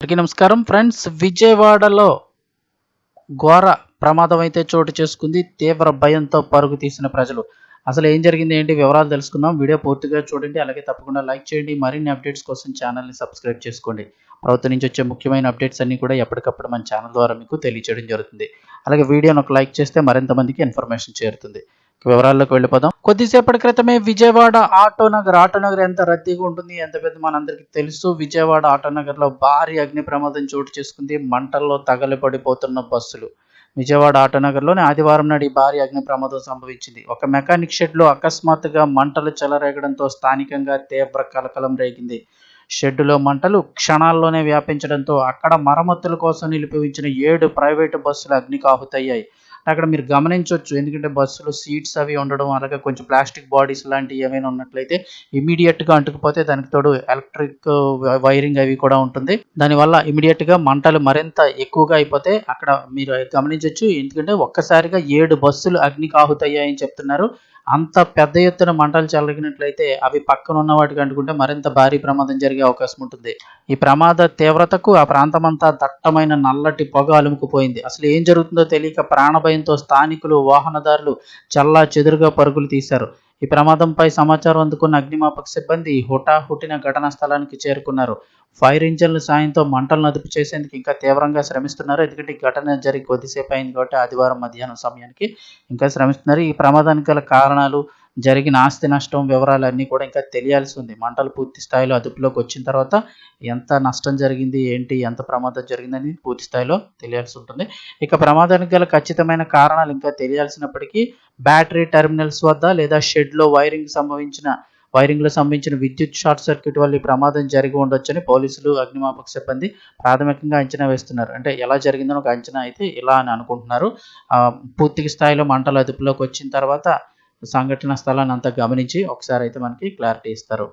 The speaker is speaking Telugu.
అందరికీ నమస్కారం ఫ్రెండ్స్. విజయవాడలో ఘోర ప్రమాదం అయితే చోటు చేసుకుంది. తీవ్ర భయంతో పరుగు తీసిన ప్రజలు. అసలు ఏం జరిగింది, ఏంటి వివరాలు తెలుసుకుందాం. వీడియో పూర్తిగా చూడండి. అలాగే తప్పకుండా లైక్ చేయండి. మరిన్ని అప్డేట్స్ కోసం ఛానల్ని సబ్స్క్రైబ్ చేసుకోండి. ప్రభుత్వం నుంచి వచ్చే ముఖ్యమైన అప్డేట్స్ అన్నీ కూడా ఎప్పటికప్పుడు మన ఛానల్ ద్వారా మీకు తెలియచేయడం జరుగుతుంది. అలాగే వీడియోను ఒక లైక్ చేస్తే మరింత మందికి ఇన్ఫర్మేషన్ చేరుతుంది. వివరాల్లోకి వెళ్ళిపోదాం. కొద్దిసేపటి క్రితమే విజయవాడ ఆటోనగర్ ఎంత రద్దీగా ఉంటుంది, ఎంత పెద్ద మనందరికీ తెలుసు. విజయవాడ ఆటోనగర్లో భారీ అగ్ని ప్రమాదం చోటు చేసుకుంది. మంటల్లో తగలబడిపోతున్న బస్సులు. విజయవాడ ఆటోనగర్లోని ఆదివారం నాడు ఈ భారీ అగ్ని ప్రమాదం సంభవించింది. ఒక మెకానిక్ షెడ్లో అకస్మాత్తుగా మంటలు చెలరేగడంతో స్థానికంగా తీవ్ర కలకలం రేగింది. షెడ్డులో మంటలు క్షణాల్లోనే వ్యాపించడంతో అక్కడ మరమ్మతుల కోసం నిలిపి ఉంచిన 7 ప్రైవేటు బస్సులు అగ్నికి ఆహుతయ్యాయి. అక్కడ మీరు గమనించవచ్చు. ఎందుకంటే బస్సులో సీట్స్ అవి ఉండడం, అలాగే కొంచెం ప్లాస్టిక్ బాడీస్ లాంటివి ఏమైనా ఉన్నట్లయితే ఇమీడియట్గా అంటుకుపోతే దానికి తోడు ఎలక్ట్రిక్ వైరింగ్ అవి కూడా ఉంటుంది. దానివల్ల ఇమీడియట్గా మంటలు మరింత ఎక్కువగా అయిపోతే అక్కడ మీరు గమనించవచ్చు. ఎందుకంటే ఒక్కసారిగా 7 బస్సులు అగ్నికి ఆహుతయ్యాయని చెప్తున్నారు. అంత పెద్ద ఎత్తున మంటలు చెలగినట్లయితే అవి పక్కన ఉన్న వాటికి అంటుకుంటే మరింత భారీ ప్రమాదం జరిగే అవకాశం ఉంటుంది. ఈ ప్రమాద తీవ్రతకు ఆ ప్రాంతమంతా దట్టమైన నల్లటి పొగ అలుముకుపోయింది. అసలు ఏం జరుగుతుందో తెలియక ప్రాణభయంతో స్థానికులు, వాహనదారులు చెల్లాచెదురుగా పరుగులు తీశారు. ఈ ప్రమాదంపై సమాచారం అందుకున్న అగ్నిమాపక సిబ్బంది హుటాహుటిన ఘటనా స్థలానికి చేరుకున్నారు. ఫైర్ ఇంజన్ల సాయంతో మంటలను అదుపు చేసేందుకు ఇంకా తీవ్రంగా శ్రమిస్తున్నారు. ఎందుకంటే ఈ ఘటన జరిగి కొద్దిసేపు అయింది కాబట్టి ఆదివారం మధ్యాహ్నం సమయానికి ఇంకా శ్రమిస్తున్నారు. ఈ ప్రమాదానికి గల కారణాలు, జరిగిన ఆస్తి నష్టం వివరాలు అన్నీ కూడా ఇంకా తెలియాల్సి ఉంది. మంటలు పూర్తి స్థాయిలో అదుపులోకి వచ్చిన తర్వాత ఎంత నష్టం జరిగింది, ఏంటి, ఎంత ప్రమాదం జరిగిందని పూర్తి స్థాయిలో తెలియాల్సి ఉంటుంది. ఇక ప్రమాదానికి గల ఖచ్చితమైన కారణాలు ఇంకా తెలియాల్సినప్పటికీ బ్యాటరీ టెర్మినల్స్ వద్ద లేదా షెడ్లో వైరింగ్లో సంబంధించిన విద్యుత్ షార్ట్ సర్క్యూట్ వల్ల ఈ ప్రమాదం జరిగి ఉండొచ్చని పోలీసులు, అగ్నిమాపక సిబ్బంది ప్రాథమికంగా అంచనా వేస్తున్నారు. అంటే ఎలా జరిగిందని ఒక అంచనా అయితే ఇలా అని అనుకుంటున్నారు. పూర్తి స్థాయిలో మంటలు అదుపులోకి వచ్చిన తర్వాత సంఘటన స్థలాన్ని అంతా గమనించి ఒకసారి అయితే మనకి క్లారిటీ ఇస్తారు.